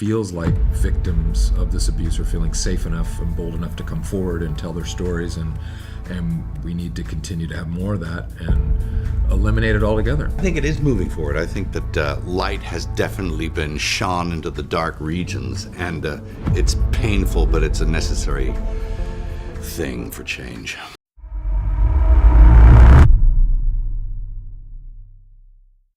feels like victims of this abuse are feeling safe enough and bold enough to come forward and tell their stories, and we need to continue to have more of that and eliminate it altogether. I think it is moving forward. I think that light has definitely been shone into the dark regions, and it's painful, but it's a necessary thing for change.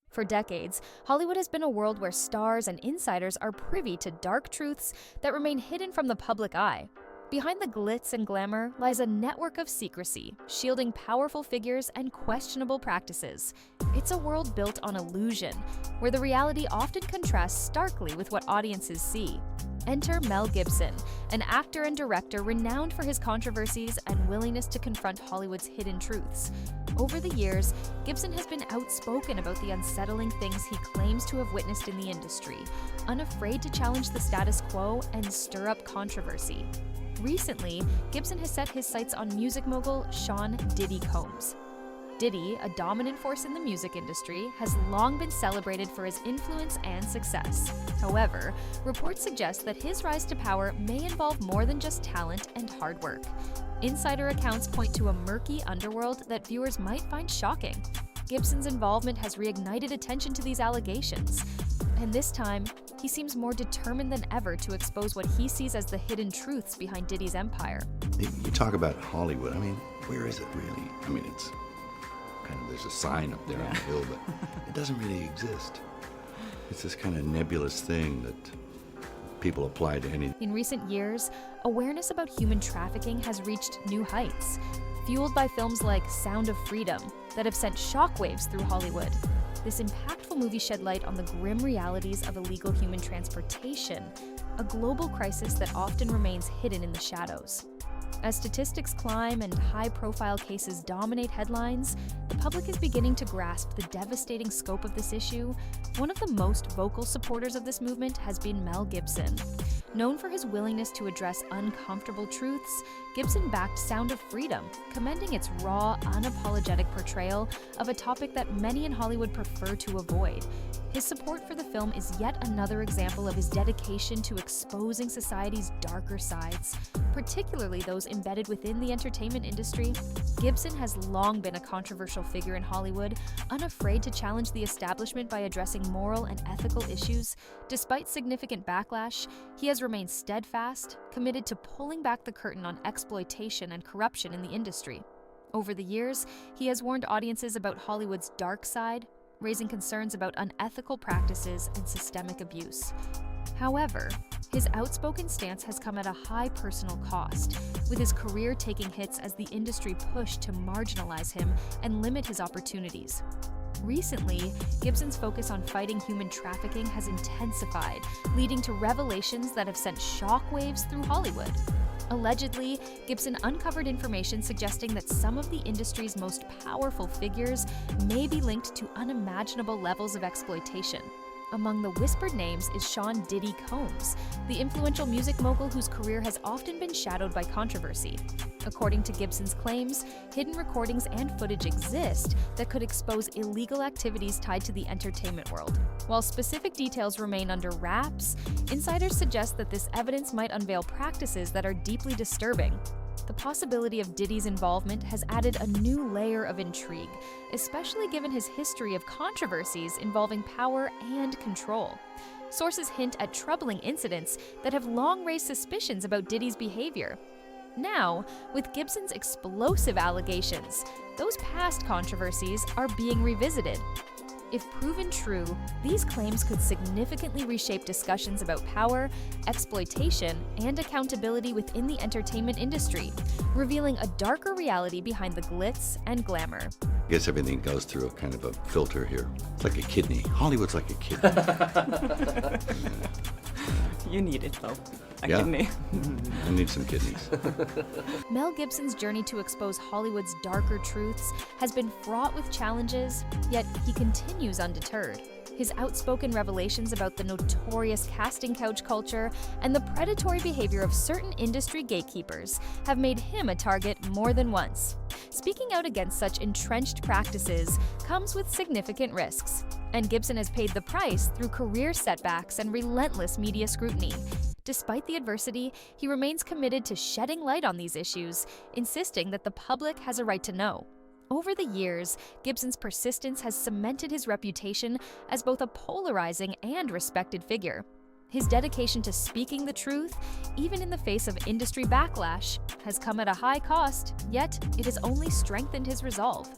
For decades, Hollywood has been a world where stars and insiders are privy to dark truths that remain hidden from the public eye. Behind the glitz and glamour lies a network of secrecy, shielding powerful figures and questionable practices. It's a world built on illusion, where the reality often contrasts starkly with what audiences see. Enter Mel Gibson, an actor and director renowned for his controversies and willingness to confront Hollywood's hidden truths. Over the years, Gibson has been outspoken about the unsettling things he claims to have witnessed in the industry, unafraid to challenge the status quo and stir up controversy. Recently, Gibson has set his sights on music mogul Sean "Diddy" Combs. Diddy, a dominant force in the music industry, has long been celebrated for his influence and success. However, reports suggest that his rise to power may involve more than just talent and hard work. Insider accounts point to a murky underworld that viewers might find shocking. Gibson's involvement has reignited attention to these allegations, and this time, he seems more determined than ever to expose what he sees as the hidden truths behind Diddy's empire. You talk about Hollywood. I mean, where is it really? I mean, it's kind of, there's a sign up there on the hill, but it doesn't really exist. It's this kind of nebulous thing that people apply to anything. In recent years, awareness about human trafficking has reached new heights, fueled by films like Sound of Freedom that have sent shockwaves through Hollywood. This impactful movie shed light on the grim realities of illegal human transportation, a global crisis that often remains hidden in the shadows. As statistics climb and high-profile cases dominate headlines, the public is beginning to grasp the devastating scope of this issue. One of the most vocal supporters of this movement has been Mel Gibson. Known for his willingness to address uncomfortable truths, Gibson backed Sound of Freedom, commending its raw, unapologetic portrayal of a topic that many in Hollywood prefer to avoid. His support for the film is yet another example of his dedication to exposing society's darker sides, particularly those embedded within the entertainment industry. Gibson has long been a controversial figure in Hollywood, unafraid to challenge the establishment by addressing moral and ethical issues. Despite significant backlash, he has remained steadfast, committed to pulling back the curtain on exploitation and corruption in the industry. Over the years, he has warned audiences about Hollywood's dark side, raising concerns about unethical practices and systemic abuse. However, his outspoken stance has come at a high personal cost, with his career taking hits as the industry pushed to marginalize him and limit his opportunities. Recently, Gibson's focus on fighting human trafficking has intensified, leading to revelations that have sent shockwaves through Hollywood. Allegedly, Gibson uncovered information suggesting that some of the industry's most powerful figures may be linked to unimaginable levels of exploitation. Among the whispered names is Sean "Diddy" Combs, the influential music mogul whose career has often been shadowed by controversy. According to Gibson's claims, hidden recordings and footage exist that could expose illegal activities tied to the entertainment world. While specific details remain under wraps, insiders suggest that this evidence might unveil practices that are deeply disturbing. The possibility of Diddy's involvement has added a new layer of intrigue, especially given his history of controversies involving power and control. Sources hint at troubling incidents that have long raised suspicions about Diddy's behavior. Now, with Gibson's explosive allegations, those past controversies are being revisited. If proven true, these claims could significantly reshape discussions about power, exploitation, and accountability within the entertainment industry, revealing a darker reality behind the glitz and glamour. I guess everything goes through a kind of a filter here. It's like a kidney. Hollywood's like a kidney. You need it though. A Yeah. kidney. I need some kidneys. Mel Gibson's journey to expose Hollywood's darker truths has been fraught with challenges, yet he continues undeterred. His outspoken revelations about the notorious casting couch culture and the predatory behavior of certain industry gatekeepers have made him a target more than once. Speaking out against such entrenched practices comes with significant risks. And Gibson has paid the price through career setbacks and relentless media scrutiny. Despite the adversity, he remains committed to shedding light on these issues, insisting that the public has a right to know. Over the years, Gibson's persistence has cemented his reputation as both a polarizing and respected figure. His dedication to speaking the truth, even in the face of industry backlash, has come at a high cost, yet it has only strengthened his resolve.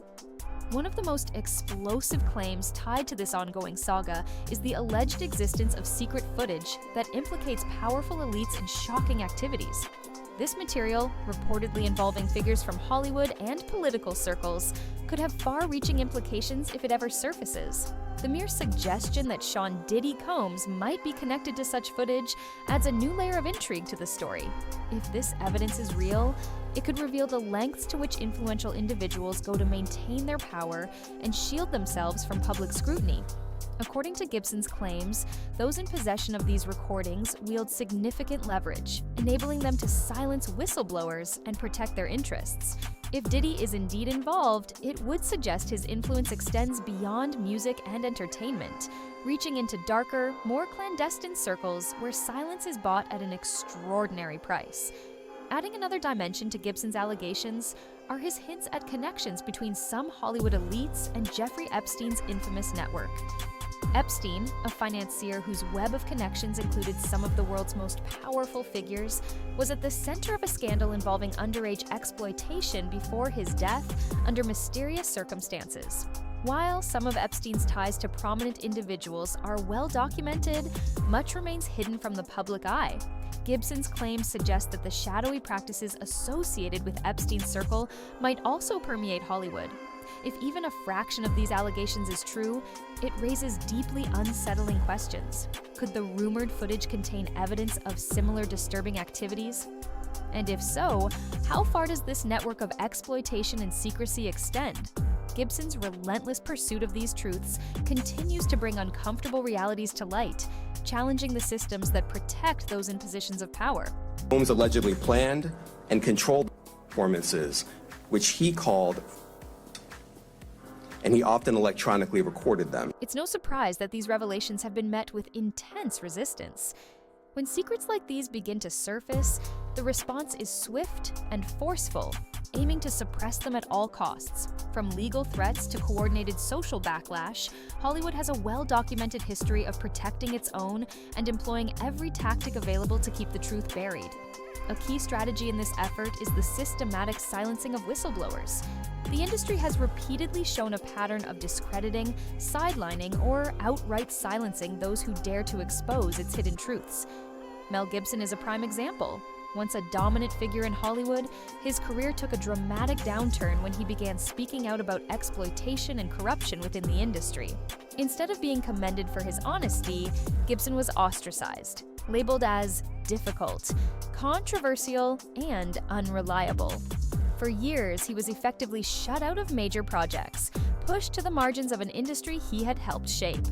One of the most explosive claims tied to this ongoing saga is the alleged existence of secret footage that implicates powerful elites in shocking activities. This material, reportedly involving figures from Hollywood and political circles, could have far-reaching implications if it ever surfaces. The mere suggestion that Sean Diddy Combs might be connected to such footage adds a new layer of intrigue to the story. If this evidence is real, it could reveal the lengths to which influential individuals go to maintain their power and shield themselves from public scrutiny. According to Gibson's claims, those in possession of these recordings wield significant leverage, enabling them to silence whistleblowers and protect their interests. If Diddy is indeed involved, it would suggest his influence extends beyond music and entertainment, reaching into darker, more clandestine circles where silence is bought at an extraordinary price. Adding another dimension to Gibson's allegations are his hints at connections between some Hollywood elites and Jeffrey Epstein's infamous network. Epstein, a financier whose web of connections included some of the world's most powerful figures, was at the center of a scandal involving underage exploitation before his death under mysterious circumstances. While some of Epstein's ties to prominent individuals are well documented, much remains hidden from the public eye. Gibson's claims suggest that the shadowy practices associated with Epstein's circle might also permeate Hollywood. If even a fraction of these allegations is true, it raises deeply unsettling questions. Could the rumored footage contain evidence of similar disturbing activities? And if so, how far does this network of exploitation and secrecy extend? Gibson's relentless pursuit of these truths continues to bring uncomfortable realities to light, challenging the systems that protect those in positions of power. Combs allegedly planned and controlled performances, which he called, and he often electronically recorded them. It's no surprise that these revelations have been met with intense resistance. When secrets like these begin to surface, the response is swift and forceful, aiming to suppress them at all costs. From legal threats to coordinated social backlash, Hollywood has a well-documented history of protecting its own and employing every tactic available to keep the truth buried. A key strategy in this effort is the systematic silencing of whistleblowers. The industry has repeatedly shown a pattern of discrediting, sidelining, or outright silencing those who dare to expose its hidden truths. Mel Gibson is a prime example. Once a dominant figure in Hollywood, his career took a dramatic downturn when he began speaking out about exploitation and corruption within the industry. Instead of being commended for his honesty, Gibson was ostracized, labeled as difficult, controversial, and unreliable. For years, he was effectively shut out of major projects, pushed to the margins of an industry he had helped shape.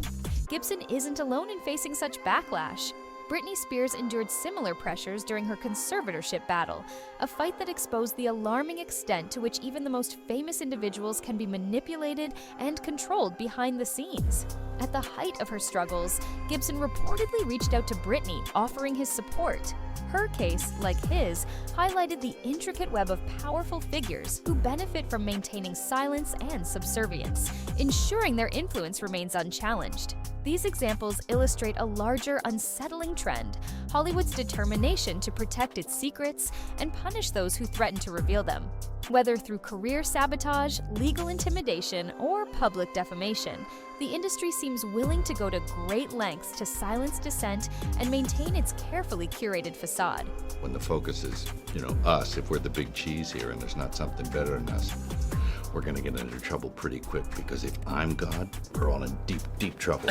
Gibson isn't alone in facing such backlash. Britney Spears endured similar pressures during her conservatorship battle, a fight that exposed the alarming extent to which even the most famous individuals can be manipulated and controlled behind the scenes. At the height of her struggles, Gibson reportedly reached out to Britney, offering his support. Her case, like his, highlighted the intricate web of powerful figures who benefit from maintaining silence and subservience, ensuring their influence remains unchallenged. These examples illustrate a larger, unsettling trend: Hollywood's determination to protect its secrets and punish those who threaten to reveal them. Whether through career sabotage, legal intimidation, or public defamation, the industry seems willing to go to great lengths to silence dissent and maintain its carefully curated facade. When the focus is, us, if we're the big cheese here and there's not something better than us, we're going to get into trouble pretty quick, because if I'm God, we're all in deep, deep trouble.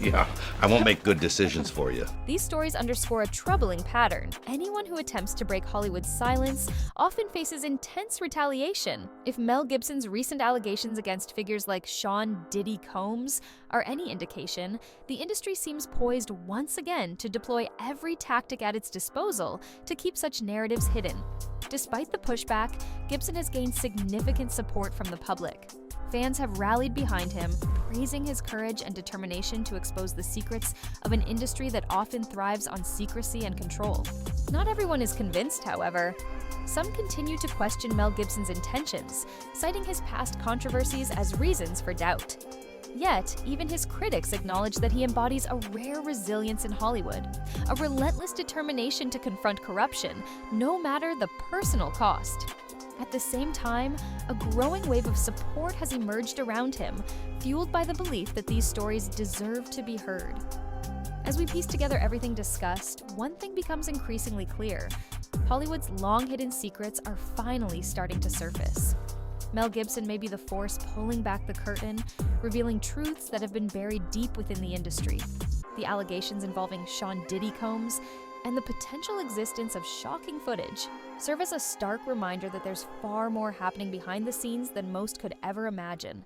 Yeah, I won't make good decisions for you. These stories underscore a troubling pattern. Anyone who attempts to break Hollywood's silence often faces intense retaliation. If Mel Gibson's recent allegations against figures like Sean Diddy Combs are any indication, the industry seems poised once again to deploy every tactic at its disposal to keep such narratives hidden. Despite the pushback, Gibson has gained significant support from the public. Fans have rallied behind him, praising his courage and determination to expose the secrets of an industry that often thrives on secrecy and control. Not everyone is convinced, however. Some continue to question Mel Gibson's intentions, citing his past controversies as reasons for doubt. Yet, even his critics acknowledge that he embodies a rare resilience in Hollywood, a relentless determination to confront corruption, no matter the personal cost. At the same time, a growing wave of support has emerged around him, fueled by the belief that these stories deserve to be heard. As we piece together everything discussed, one thing becomes increasingly clear. Hollywood's long-hidden secrets are finally starting to surface. Mel Gibson may be the force pulling back the curtain, revealing truths that have been buried deep within the industry. The allegations involving Sean Diddy combs and the potential existence of shocking footage serve as a stark reminder that there's far more happening behind the scenes than most could ever imagine.